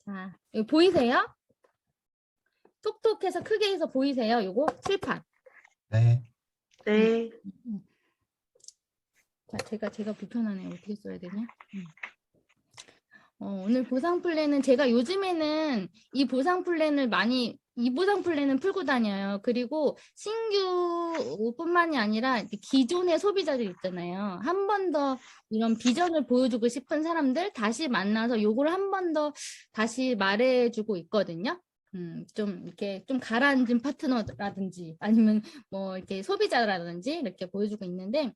자, 여기 보이세요? 톡톡해서 크게 해서 보이세요? 요거 칠판. 네. 네. 자, 제가 불편하네요. 어떻게 써야 되냐? 오늘 보상 플랜은 제가 요즘에는 이 보상 플랜을 풀고 다녀요. 그리고 신규뿐만이 아니라 기존의 소비자들 있잖아요. 한 번 더 이런 비전을 보여주고 싶은 사람들 다시 만나서 요걸 한 번 더 다시 말해주고 있거든요. 좀 이렇게 좀 가라앉은 파트너라든지 아니면 뭐 이렇게 소비자라든지 이렇게 보여주고 있는데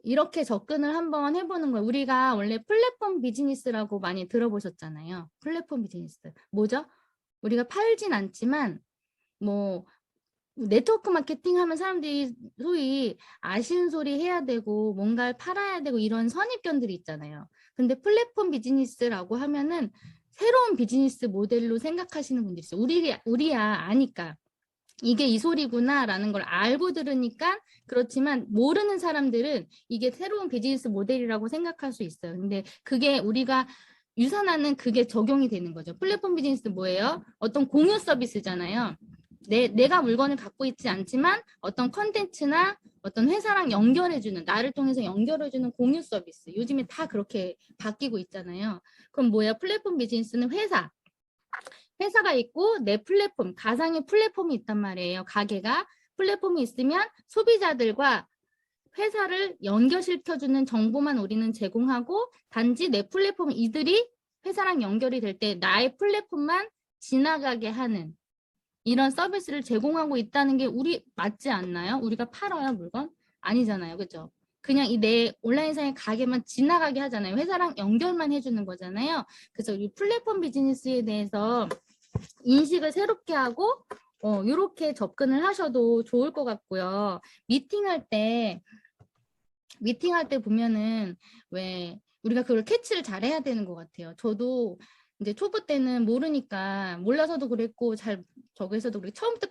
이렇게 접근을 한번 해보는 거예요. 우리가 원래 플랫폼 비즈니스라고 많이 들어보셨잖아요. 플랫폼 비즈니스. 뭐죠? 우리가 팔진 않지만 뭐 네트워크 마케팅 하면 사람들이 소위 아쉬운 소리 해야 되고 뭔가를 팔아야 되고 이런 선입견들이 있잖아요. 근데 플랫폼 비즈니스라고 하면은 새로운 비즈니스 모델로 생각하시는 분들이 있어요. 우리야 아니까. 이게 이 소리구나 라는 걸 알고 들으니까 그렇지만 모르는 사람들은 이게 새로운 비즈니스 모델이라고 생각할 수 있어요. 근데 그게 우리가 유산하는 그게 적용이 되는 거죠. 플랫폼 비즈니스 뭐예요? 어떤 공유 서비스잖아요. 내가 물건을 갖고 있지 않지만 어떤 컨텐츠나 어떤 회사랑 연결해주는, 나를 통해서 연결해주는 공유 서비스. 요즘에 다 그렇게 바뀌고 있잖아요. 그럼 뭐야? 플랫폼 비즈니스는 회사가 있고 내 플랫폼, 가상의 플랫폼이 있단 말이에요. 가게가 플랫폼이 있으면 소비자들과 회사를 연결시켜주는 정보만 우리는 제공하고 단지 내 플랫폼 이들이 회사랑 연결이 될 때 나의 플랫폼만 지나가게 하는 이런 서비스를 제공하고 있다는 게 우리 맞지 않나요? 우리가 팔아요, 물건? 아니잖아요. 그죠? 그냥 이 내 온라인상의 가게만 지나가게 하잖아요. 회사랑 연결만 해주는 거잖아요. 그래서 이 플랫폼 비즈니스에 대해서 인식을 새롭게 하고 이렇게 접근을 하셔도 좋을 것 같고요. 미팅할 때 보면은 왜 우리가 그걸 캐치를 잘 해야 되는 것 같아요. 저도 이제 초보 때는 모르니까 몰라서도 그랬고 잘 저기서도 그렇게 처음부터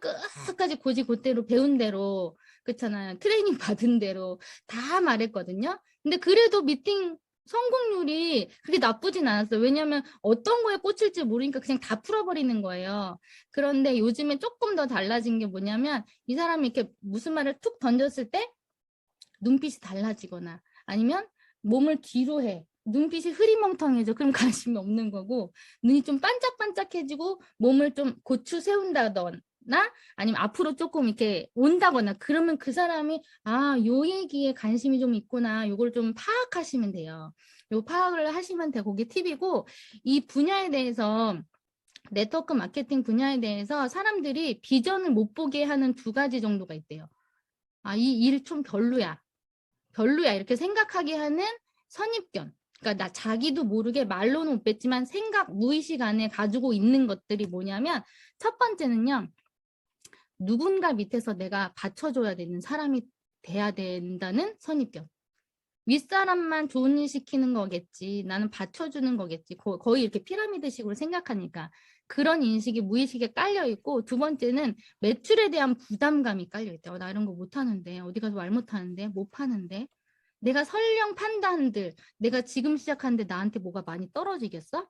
끝까지 곧대로 배운 대로 그렇잖아요. 트레이닝 받은 대로 다 말했거든요. 근데 그래도 미팅 성공률이 그렇게 나쁘진 않았어요. 왜냐하면 어떤 거에 꽂힐지 모르니까 그냥 다 풀어버리는 거예요. 그런데 요즘에 조금 더 달라진 게 뭐냐면 이 사람이 이렇게 무슨 말을 툭 던졌을 때 눈빛이 달라지거나 아니면 몸을 뒤로 해. 눈빛이 흐리멍텅해져. 그럼 관심이 없는 거고 눈이 좀 반짝반짝해지고 몸을 좀 고추 세운다거나 아니면 앞으로 조금 이렇게 온다거나 그러면 그 사람이 요 얘기에 관심이 좀 있구나. 요걸 좀 파악하시면 돼요. 요 파악을 하시면 되고 그게 팁이고 이 분야에 대해서 네트워크 마케팅 분야에 대해서 사람들이 비전을 못 보게 하는 두 가지 정도가 있대요. 이 일 좀 별로야 이렇게 생각하게 하는 선입견. 그러니까 자기도 모르게 말로는 못 뱉지만 무의식 안에 가지고 있는 것들이 뭐냐면 첫 번째는요. 누군가 밑에서 내가 받쳐줘야 되는 사람이 돼야 된다는 선입견. 윗사람만 좋은 일 시키는 거겠지. 나는 받쳐주는 거겠지. 거의 이렇게 피라미드식으로 생각하니까. 그런 인식이 무의식에 깔려있고 두 번째는 매출에 대한 부담감이 깔려있대요. 나 이런 거 못하는데 어디 가서 말 못하는데 못 파는데 내가 설령 판단들 내가 지금 시작하는데 나한테 뭐가 많이 떨어지겠어?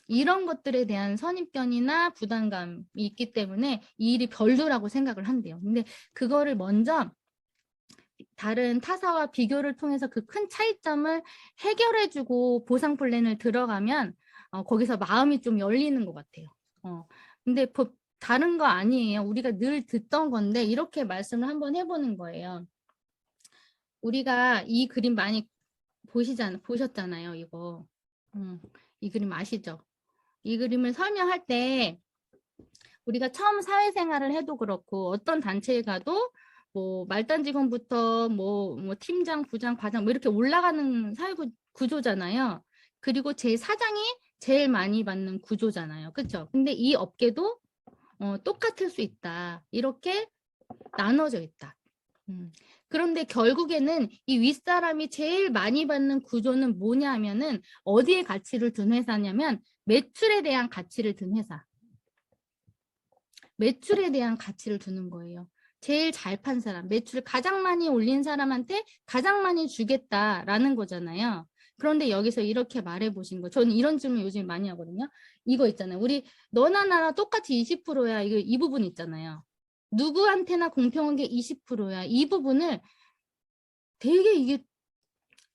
이런 것들에 대한 선입견이나 부담감이 있기 때문에 이 일이 별로라고 생각을 한대요. 근데 그거를 먼저 다른 타사와 비교를 통해서 그 큰 차이점을 해결해주고 보상 플랜을 들어가면 거기서 마음이 좀 열리는 것 같아요. 근데 다른 거 아니에요. 우리가 늘 듣던 건데 이렇게 말씀을 한번 해보는 거예요. 우리가 이 그림 많이 보셨잖아요. 이거. 이 그림 아시죠? 이 그림을 설명할 때 우리가 처음 사회생활을 해도 그렇고 어떤 단체에 가도 뭐 말단 직원부터 뭐 팀장, 부장, 과장 뭐 이렇게 올라가는 사회 구조잖아요. 그리고 제 사장이 제일 많이 받는 구조잖아요. 그렇죠? 근데 이 업계도 똑같을 수 있다. 이렇게 나눠져 있다. 그런데 결국에는 이 윗사람이 제일 많이 받는 구조는 뭐냐 하면은 어디에 가치를 둔 회사냐면 매출에 대한 가치를 둔 회사. 매출에 대한 가치를 두는 거예요. 제일 잘 판 사람, 매출을 가장 많이 올린 사람한테 가장 많이 주겠다라는 거잖아요. 그런데 여기서 이렇게 말해 보신 거. 저는 이런 질문 요즘 많이 하거든요. 이거 있잖아요. 우리 너나 나나 똑같이 20%야. 이 부분 있잖아요. 누구한테나 공평한 게 20%야. 이 부분을 되게 이게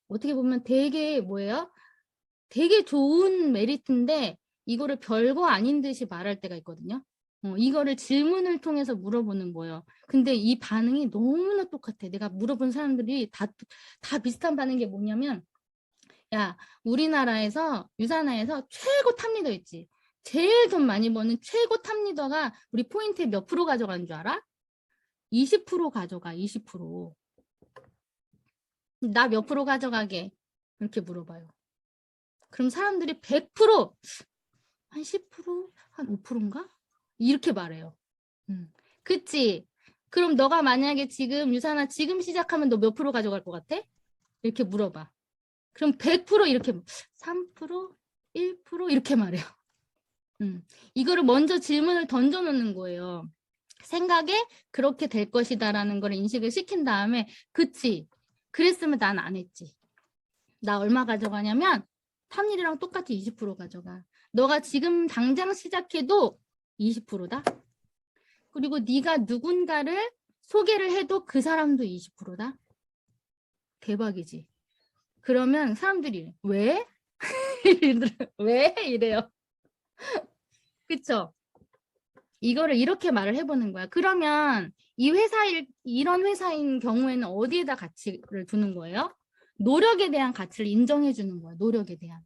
어떻게 보면 되게 뭐예요? 되게 좋은 메리트인데 이거를 별거 아닌 듯이 말할 때가 있거든요. 이거를 질문을 통해서 물어보는 거예요. 근데 이 반응이 너무나 똑같아. 내가 물어본 사람들이 다 비슷한 반응인 게 뭐냐면 야, 우리나라에서 유산화에서 최고 탑리더 있지. 제일 돈 많이 버는 최고 탑리더가 우리 포인트에 몇 프로 가져가는 줄 알아? 20% 가져가, 20%. 나 몇 프로 가져가게? 이렇게 물어봐요. 그럼 사람들이 100%, 한 10%, 한 5%인가? 이렇게 말해요. 그치? 그럼 너가 만약에 지금 유산화 지금 시작하면 너 몇 프로 가져갈 것 같아? 이렇게 물어봐. 그럼 100% 이렇게 3%, 1% 이렇게 말해요. 이거를 먼저 질문을 던져놓는 거예요. 생각에 그렇게 될 것이다라는 걸 인식을 시킨 다음에 그치? 그랬으면 난 안 했지. 나 얼마 가져가냐면 탐일이랑 똑같이 20% 가져가. 너가 지금 당장 시작해도 20%다. 그리고 네가 누군가를 소개를 해도 그 사람도 20%다. 대박이지. 그러면 사람들이 왜? 왜? 이래요. 그쵸? 이거를 이렇게 말을 해보는 거야. 그러면 이런 회사인 경우에는 어디에다 가치를 두는 거예요? 노력에 대한 가치를 인정해 주는 거야. 노력에 대한.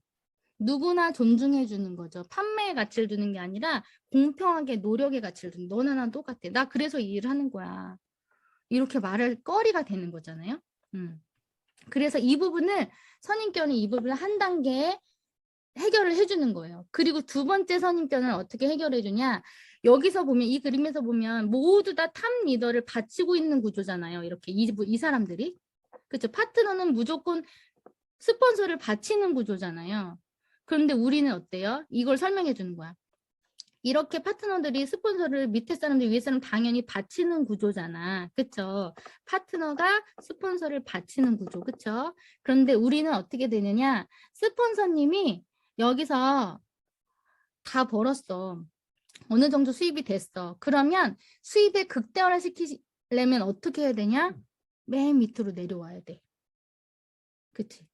누구나 존중해 주는 거죠. 판매의 가치를 두는 게 아니라 공평하게 노력의 가치를 두는 너나 난 똑같아. 나 그래서 이 일을 하는 거야. 이렇게 말할 거리가 되는 거잖아요. 그래서 이 부분을 선임견이 이 부분을 한 단계 해결을 해주는 거예요. 그리고 두 번째 선임견을 어떻게 해결해 주냐. 여기서 보면 이 그림에서 보면 모두 다 탑 리더를 바치고 있는 구조잖아요. 이렇게 이 사람들이. 그렇죠. 파트너는 무조건 스폰서를 바치는 구조잖아요. 그런데 우리는 어때요? 이걸 설명해 주는 거야. 이렇게 파트너들이 스폰서를 밑에 사람들 위에 사람 당연히 바치는 구조잖아. 그쵸? 파트너가 스폰서를 바치는 구조. 그쵸? 그런데 우리는 어떻게 되느냐? 스폰서님이 여기서 다 벌었어. 어느 정도 수입이 됐어. 그러면 수입을 극대화를 시키려면 어떻게 해야 되냐? 맨 밑으로 내려와야 돼. 그치?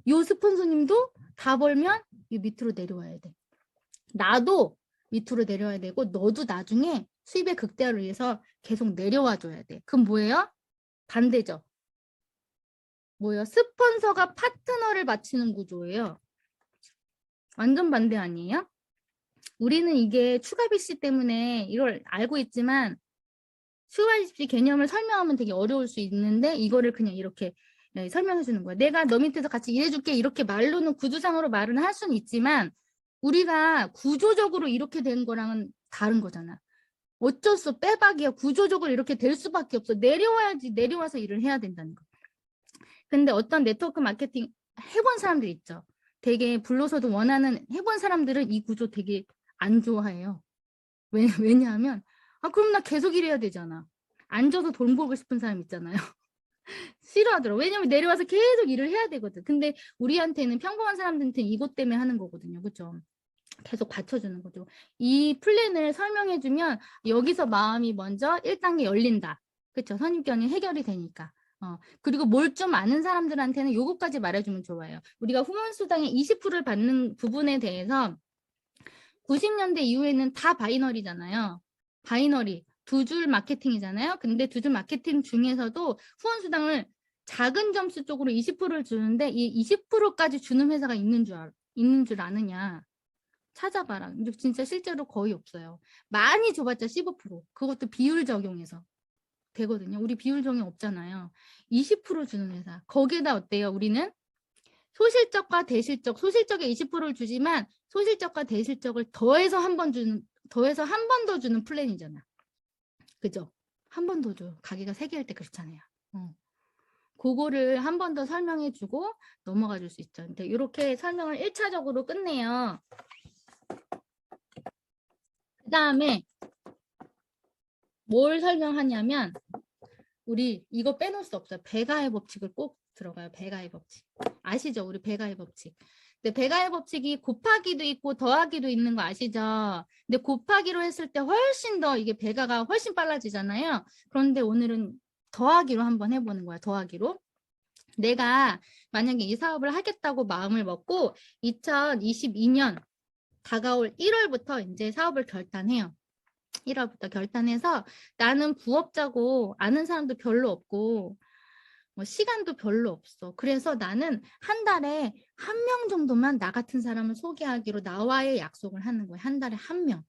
요 스폰서님도 다 벌면 이 밑으로 내려와야 돼. 나도 밑으로 내려와야 되고 너도 나중에 수입의 극대화를 위해서 계속 내려와 줘야 돼. 그럼 뭐예요? 반대죠. 뭐예요? 스폰서가 파트너를 바치는 구조예요. 완전 반대 아니에요? 우리는 이게 추가 비씨 때문에 이걸 알고 있지만 추가 비씨 개념을 설명하면 되게 어려울 수 있는데 이거를 그냥 이렇게 설명해 주는 거야. 내가 너 밑에서 같이 일해줄게 이렇게 말로는 구조상으로 말은 할 수는 있지만 우리가 구조적으로 이렇게 된 거랑은 다른 거잖아. 어쩔 수 빼박이야. 구조적으로 이렇게 될 수밖에 없어. 내려와야지. 내려와서 일을 해야 된다는 거. 근데 어떤 네트워크 마케팅 해본 사람들 있죠. 되게 불러서도 원하는 해본 사람들은 이 구조 되게 안 좋아해요. 왜냐하면 그럼 나 계속 일해야 되잖아. 앉아서 돈 벌고 싶은 사람 있잖아요. 싫어하더라고. 왜냐면 내려와서 계속 일을 해야 되거든. 근데 우리한테는 평범한 사람들한테는 이것 때문에 하는 거거든요. 그렇죠? 계속 받쳐주는 거죠. 이 플랜을 설명해주면 여기서 마음이 먼저 1단계 열린다. 그렇죠? 선입견이 해결이 되니까. 그리고 뭘 좀 아는 사람들한테는 요거까지 말해주면 좋아요. 우리가 후원수당의 20%를 받는 부분에 대해서 90년대 이후에는 다 바이너리잖아요. 바이너리. 두 줄 마케팅이잖아요. 근데 두 줄 마케팅 중에서도 후원수당을 작은 점수 쪽으로 20%를 주는데 이 20%까지 주는 회사가 있는 줄 아느냐. 찾아봐라. 근데 진짜 실제로 거의 없어요. 많이 줘봤자 15%. 그것도 비율 적용해서 되거든요. 우리 비율 적용 없잖아요. 20% 주는 회사. 거기에다 어때요? 우리는 소실적과 대실적, 소실적에 20%를 주지만 소실적과 대실적을 더해서 한 번 더 주는 플랜이잖아. 그죠? 한 번 더 줘. 가게가 3개 할 때 그렇잖아요. 그거를 한 번 더 설명해주고 넘어가 줄 수 있죠. 근데 이렇게 설명을 1차적으로 끝내요. 그 다음에 뭘 설명하냐면 우리 이거 빼놓을 수 없어요. 배가의 법칙을 꼭 들어가요. 배가의 법칙. 아시죠? 우리 배가의 법칙. 근데 배가의 법칙이 곱하기도 있고 더하기도 있는 거 아시죠? 근데 곱하기로 했을 때 훨씬 더 이게 배가가 훨씬 빨라지잖아요. 그런데 오늘은 더하기로 한번 해보는 거야. 더하기로. 내가 만약에 이 사업을 하겠다고 마음을 먹고 2022년 다가올 1월부터 이제 사업을 결단해요. 1월부터 결단해서 나는 부업자고 아는 사람도 별로 없고 뭐 시간도 별로 없어. 그래서 나는 한 달에 한 명 정도만 나 같은 사람을 소개하기로 나와의 약속을 하는 거예요. 한 달에 한 명.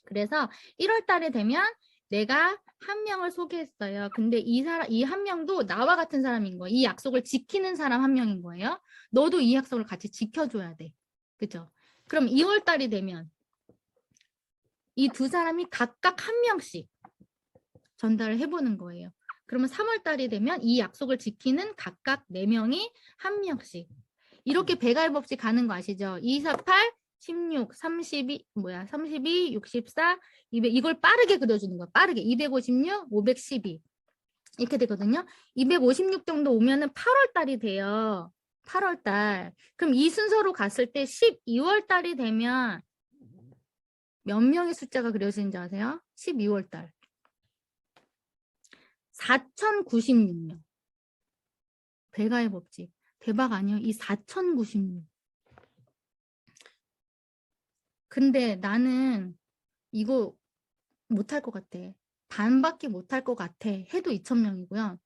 그래서 1월 달에 되면 내가 한 명을 소개했어요. 근데 이 한 명도 나와 같은 사람인 거예요. 이 약속을 지키는 사람 한 명인 거예요. 너도 이 약속을 같이 지켜줘야 돼. 그죠? 그럼 2월 달이 되면 이 두 사람이 각각 한 명씩 전달을 해보는 거예요. 그러면 3월 달이 되면 이 약속을 지키는 각각 4명이 한 명씩. 이렇게 배가의 법칙 가는 거 아시죠? 2, 4, 8, 16, 32, 32, 64, 200. 이걸 빠르게 그려주는 거야. 빠르게. 256, 512. 이렇게 되거든요. 256 정도 오면은 8월 달이 돼요. 8월 달. 그럼 이 순서로 갔을 때 12월 달이 되면 몇 명의 숫자가 그려지는지 아세요? 12월 달. 4096명. 배가의 법칙. 대박 아니에요? 이 4096. 근데 나는 이거 못할 것 같아. 반밖에 못할 것 같아. 해도 2,000명이고요.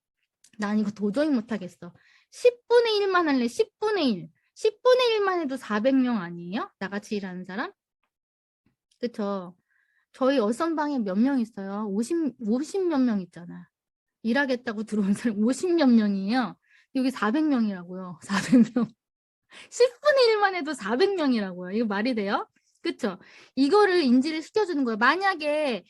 난 이거 도저히 못하겠어. 10분의 1만 할래. 10분의 1. 10분의 1만 해도 400명 아니에요? 나같이 일하는 사람? 그쵸? 저희 어선방에 몇 명 있어요? 50 몇 명 있잖아. 일하겠다고 들어온 사람 50 몇 명이에요. 여기 400명이라고요. 400명. 10분의 1만 해도 400명이라고요. 이거 말이 돼요? 그쵸? 이거를 인지를 시켜주는 거예요. 만약에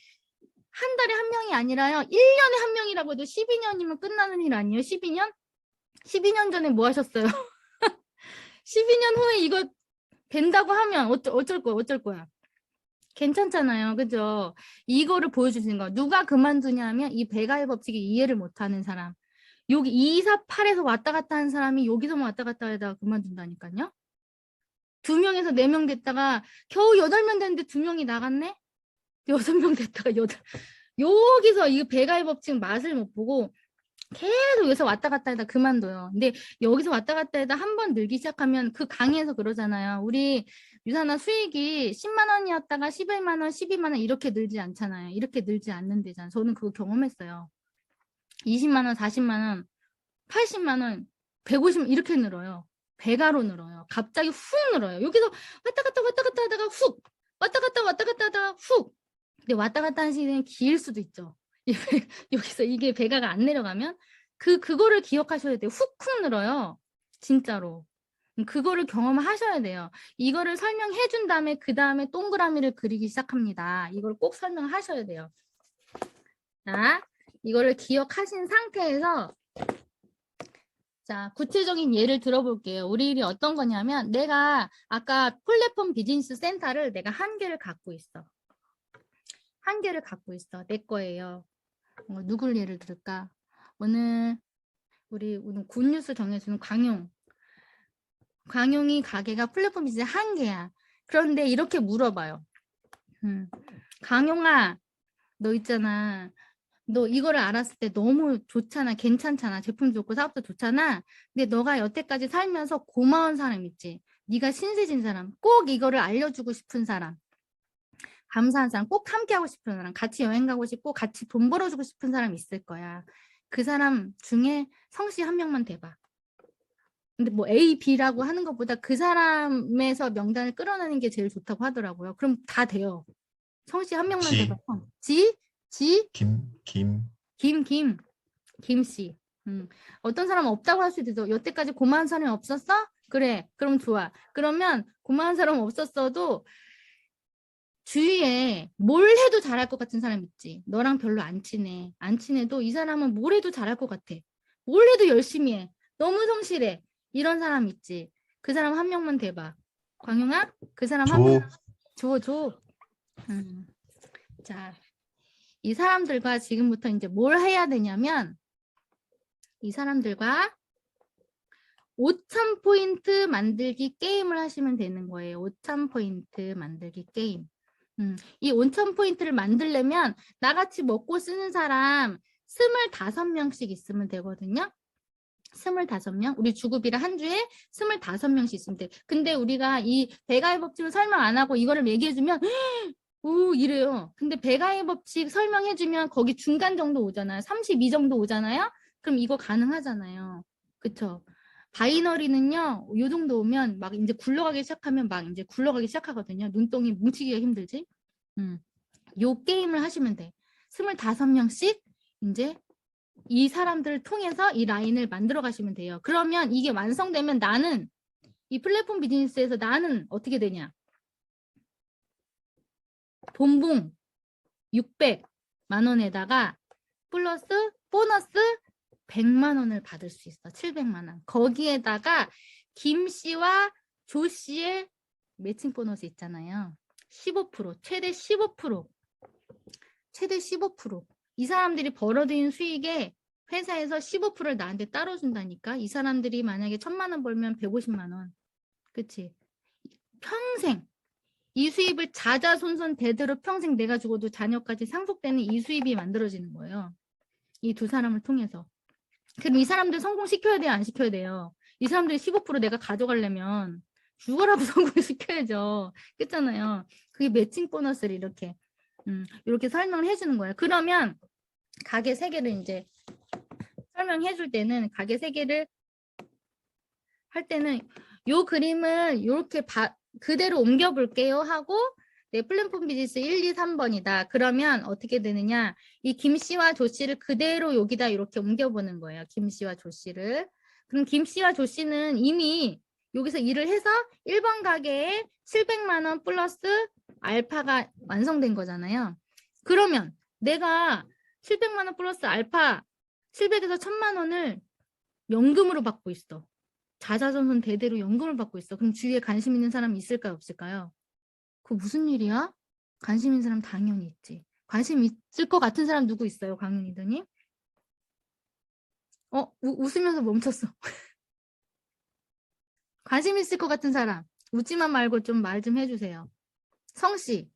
한 달에 한 명이 아니라요. 1년에 한 명이라고 해도 12년이면 끝나는 일 아니에요? 12년? 12년 전에 뭐 하셨어요? 12년 후에 이거 된다고 하면 어쩔 거야? 괜찮잖아요. 그죠? 이거를 보여주시는 거. 누가 그만두냐 하면 이 배가의 법칙이 이해를 못하는 사람. 여기 2, 4, 8에서 왔다 갔다 하는 사람이 여기서만 왔다 갔다 하다가 그만둔다니까요. 2명에서 4명 됐다가 겨우 8명 됐는데 2명이 나갔네? 6명 됐다가 여기서 이 배가의 법칙 맛을 못 보고 계속 여기서 왔다 갔다 하다 그만둬요. 근데 여기서 왔다 갔다 하다 한 번 늘기 시작하면 그 강의에서 그러잖아요. 우리 유산화 수익이 10만 원이었다가 11만 원, 12만 원 이렇게 늘지 않잖아요. 이렇게 늘지 않는 데잖아요. 저는 그거 경험했어요. 20만 원, 40만 원, 80만 원, 150만 원 이렇게 늘어요. 배가로 늘어요. 갑자기 훅 늘어요. 여기서 왔다 갔다 하다가 훅 왔다 갔다 하다가 훅. 근데 왔다 갔다 하는 시간이 길 수도 있죠. 여기서 이게 배가가 안 내려가면 그거를 기억하셔야 돼요. 훅훅 늘어요. 진짜로. 그거를 경험하셔야 돼요. 이거를 설명해 준 다음에 그 다음에 동그라미를 그리기 시작합니다. 이걸 꼭 설명하셔야 돼요. 자, 이거를 기억하신 상태에서 자, 구체적인 예를 들어볼게요. 우리 일이 어떤 거냐면 내가 아까 플랫폼 비즈니스 센터를 내가 한 개를 갖고 있어. 한 개를 갖고 있어. 내 거예요. 누굴 예를 들을까? 오늘 오늘 굿뉴스 정해주는 광용이 가게가 플랫폼 비즈니스 한 개야. 그런데 이렇게 물어봐요. 광용아, 너 있잖아. 너 이거를 알았을 때 너무 좋잖아. 괜찮잖아. 제품 좋고 사업도 좋잖아. 근데 너가 여태까지 살면서 고마운 사람 있지. 네가 신세진 사람. 꼭 이거를 알려주고 싶은 사람. 감사한 사람. 꼭 함께하고 싶은 사람. 같이 여행 가고 싶고 같이 돈 벌어주고 싶은 사람 있을 거야. 그 사람 중에 성씨 한 명만 대봐. 근데 뭐 A, B라고 하는 것보다 그 사람에서 명단을 끌어내는 게 제일 좋다고 하더라고요. 그럼 다 돼요. 성씨 한 명만 대봐. 지? 김씨. 어떤 사람은 없다고 할 수도 있어. 여태까지 고마운 사람이 없었어? 그래. 그럼 좋아. 그러면 고마운 사람 없었어도 주위에 뭘 해도 잘할 것 같은 사람 있지. 너랑 별로 안 친해. 안 친해도 이 사람은 뭘 해도 잘할 것 같아. 뭘 해도 열심히 해. 너무 성실해. 이런 사람 있지. 그 사람 한 명만 대봐. 광용아? 그 사람 한 명. 줘. 자, 이 사람들과 지금부터 이제 뭘 해야 되냐면 이 사람들과 5,000포인트 만들기 게임을 하시면 되는 거예요. 5,000포인트 만들기 게임. 이 5,000포인트를 만들려면 나같이 먹고 쓰는 사람 25명씩 있으면 되거든요. 25명. 우리 주급이라 한 주에 25명씩 있으면 돼. 근데 우리가 이 배가의 법칙을 설명 안 하고 이거를 얘기해주면 오 이래요. 근데 배가의 법칙 설명해주면 거기 중간 정도 오잖아요. 32 정도 오잖아요. 그럼 이거 가능하잖아요. 그쵸? 바이너리는요. 요 정도 오면 막 이제 굴러가기 시작하면 막 이제 굴러가기 시작하거든요. 눈덩이 뭉치기가 힘들지. 요 게임을 하시면 돼. 25명씩 이제 이 사람들을 통해서 이 라인을 만들어 가시면 돼요. 그러면 이게 완성되면 나는 이 플랫폼 비즈니스에서 나는 어떻게 되냐. 본봉 600만 원에다가 플러스 보너스 100만 원을 받을 수 있어. 700만 원. 거기에다가 김 씨와 조 씨의 매칭 보너스 있잖아요. 15%, 최대 15%. 최대 15%. 이 사람들이 벌어들인 수익에 회사에서 15%를 나한테 따로 준다니까. 이 사람들이 만약에 1,000만 원 벌면 150만 원. 그치? 평생 이 수입을 자자손손 대대로 평생 내가 죽어도 자녀까지 상속되는 이 수입이 만들어지는 거예요. 이 두 사람을 통해서. 그럼 이 사람들 성공시켜야 돼요? 안 시켜야 돼요? 이 사람들이 15% 내가 가져가려면 죽어라도 성공시켜야죠. 그렇잖아요. 그게 매칭 보너스를 이렇게 설명을 해주는 거예요. 그러면 가게 3개를 이제 설명해 줄 때는 가게 3개를 할 때는 요 그림을 이렇게 그대로 옮겨 볼게요 하고 내 플랫폼 비즈니스 1, 2, 3번이다. 그러면 어떻게 되느냐. 이 김 씨와 조 씨를 그대로 여기다 이렇게 옮겨보는 거예요. 김 씨와 조 씨를. 그럼 김 씨와 조 씨는 이미 여기서 일을 해서 1번 가게에 700만 원 플러스 알파가 완성된 거잖아요. 그러면 내가 700만 원 플러스 알파 700에서 1,000만 원을 연금으로 받고 있어. 자자손손 대대로 연금을 받고 있어. 그럼 주위에 관심 있는 사람이 있을까요? 없을까요? 그거 무슨 일이야? 관심 있는 사람 당연히 있지. 관심 있을 것 같은 사람 누구 있어요? 강윤이더니? 웃으면서 멈췄어. 관심 있을 것 같은 사람. 웃지만 말고 좀 말 좀 해주세요. 성씨.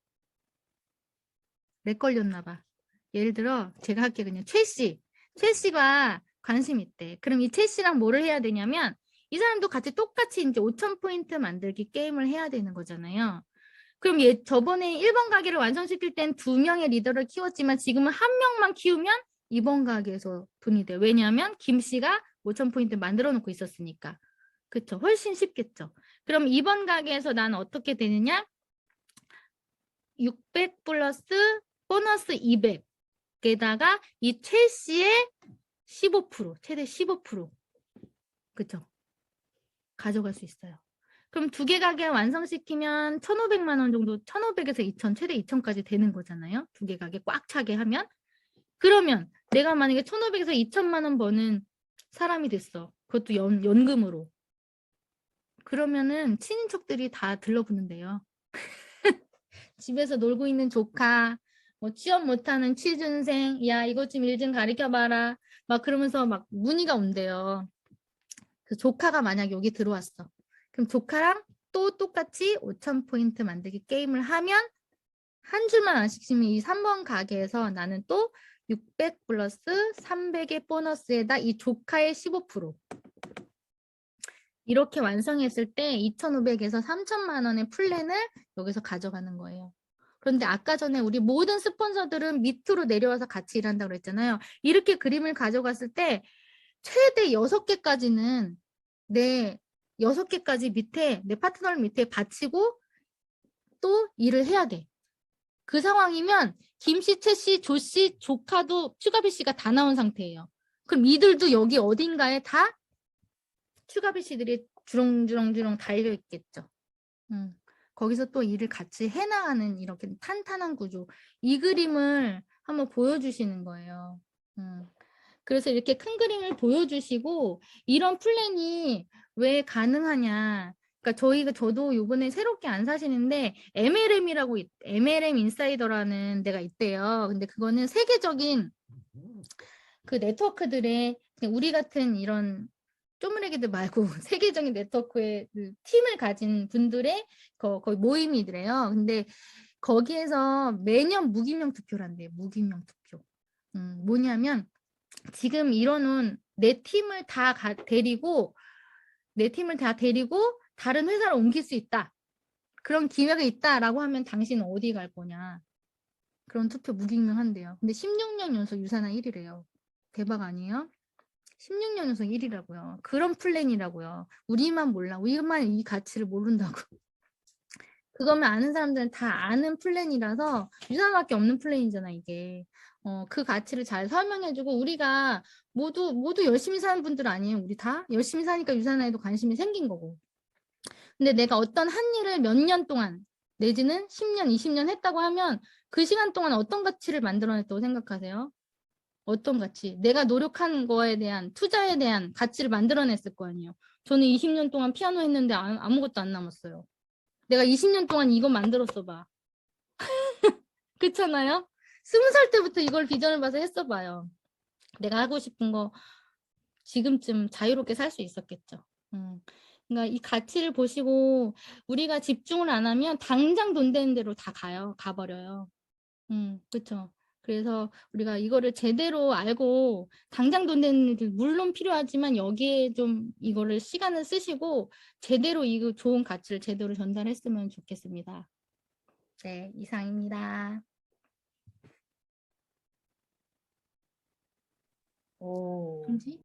렉 걸렸나 봐. 예를 들어 제가 할게 그냥 최씨. 최씨가 관심 있대. 그럼 이 최씨랑 뭐를 해야 되냐면 이 사람도 같이 똑같이 이제 5,000포인트 만들기 게임을 해야 되는 거잖아요. 그럼 저번에 1번 가게를 완성시킬 땐 2명의 리더를 키웠지만 지금은 1명만 키우면 2번 가게에서 돈이 돼요. 왜냐하면 김 씨가 5,000포인트 만들어 놓고 있었으니까. 그쵸? 훨씬 쉽겠죠. 그럼 2번 가게에서 난 어떻게 되느냐? 600 플러스 보너스 200에다가 이 최 씨의 15%, 최대 15%. 그쵸? 가져갈 수 있어요. 그럼 2개 가게 완성시키면 1,500만 원 정도, 1,500에서 2,000, 최대 2,000까지 되는 거잖아요. 2개 가게 꽉 차게 하면. 그러면 내가 만약에 1,500에서 2,000만 원 버는 사람이 됐어. 그것도 연금으로. 그러면은 친인척들이 다 들러붙는데요. 집에서 놀고 있는 조카, 뭐 취업 못하는 취준생, 야 이것 좀 일 좀 가르쳐봐라. 막 그러면서 막 문의가 온대요. 그 조카가 만약 여기 들어왔어. 그럼 조카랑 또 똑같이 5,000포인트 만들기 게임을 하면 한 줄만 안 시키면 이 3번 가게에서 나는 또 600 플러스 300의 보너스에다 이 조카의 15%. 이렇게 완성했을 때 2,500에서 3,000만 원의 플랜을 여기서 가져가는 거예요. 그런데 아까 전에 우리 모든 스폰서들은 밑으로 내려와서 같이 일한다고 그랬잖아요. 이렇게 그림을 가져갔을 때 최대 6개까지는 내 6개까지 밑에 내 파트너를 밑에 받치고 또 일을 해야 돼. 그 상황이면 김씨, 최씨, 조씨, 조카도 추가비 씨가 다 나온 상태예요. 그럼 이들도 여기 어딘가에 다 추가비 씨들이 주렁주렁주렁 달려있겠죠. 거기서 또 일을 같이 해나가는 이렇게 탄탄한 구조. 이 그림을 한번 보여주시는 거예요. 그래서 이렇게 큰 그림을 보여주시고 이런 플랜이 왜 가능하냐. 그러니까 저도 요번에 새롭게 안 사시는데 MLM이라고 MLM 인사이더라는 데가 있대요. 근데 그거는 세계적인 그 네트워크들의 우리 같은 이런 쪼무레기들 말고 세계적인 네트워크의 그 팀을 가진 분들의 거의 모임이더래요. 근데 거기에서 매년 무기명 투표를 한대요. 무기명 투표. 뭐냐면 지금 이뤄놓은 내 팀을 다 데리고 다른 회사로 옮길 수 있다. 그런 기회가 있다라고 하면 당신은 어디 갈 거냐. 그런 투표 무기명 한대요. 근데 16년 연속 유산화 1위래요. 대박 아니에요? 16년 연속 1위라고요. 그런 플랜이라고요. 우리만 몰라. 우리만 이 가치를 모른다고. 그거면 아는 사람들은 다 아는 플랜이라서 유산화밖에 없는 플랜이잖아, 이게. 그 가치를 잘 설명해주고 우리가 모두 열심히 사는 분들 아니에요. 우리 다 열심히 사니까 유산화에도 관심이 생긴 거고. 근데 내가 어떤 한 일을 몇 년 동안 내지는 10년, 20년 했다고 하면 그 시간 동안 어떤 가치를 만들어냈다고 생각하세요? 어떤 가치? 내가 노력한 거에 대한 투자에 대한 가치를 만들어냈을 거 아니에요. 저는 20년 동안 피아노 했는데 아무것도 안 남았어요. 내가 20년 동안 이거 만들었어 봐. 그렇잖아요? 20살 때부터 이걸 비전을 봐서 했어 봐요. 내가 하고 싶은 거 지금쯤 자유롭게 살 수 있었겠죠. 그러니까 이 가치를 보시고 우리가 집중을 안 하면 당장 돈 되는 대로 다 가버려요. 그렇죠. 그래서 우리가 이거를 제대로 알고 당장 돈 되는 일들 물론 필요하지만 여기에 좀 이거를 시간을 쓰시고 제대로 이거 좋은 가치를 제대로 전달했으면 좋겠습니다. 네, 이상입니다. 오. 금지?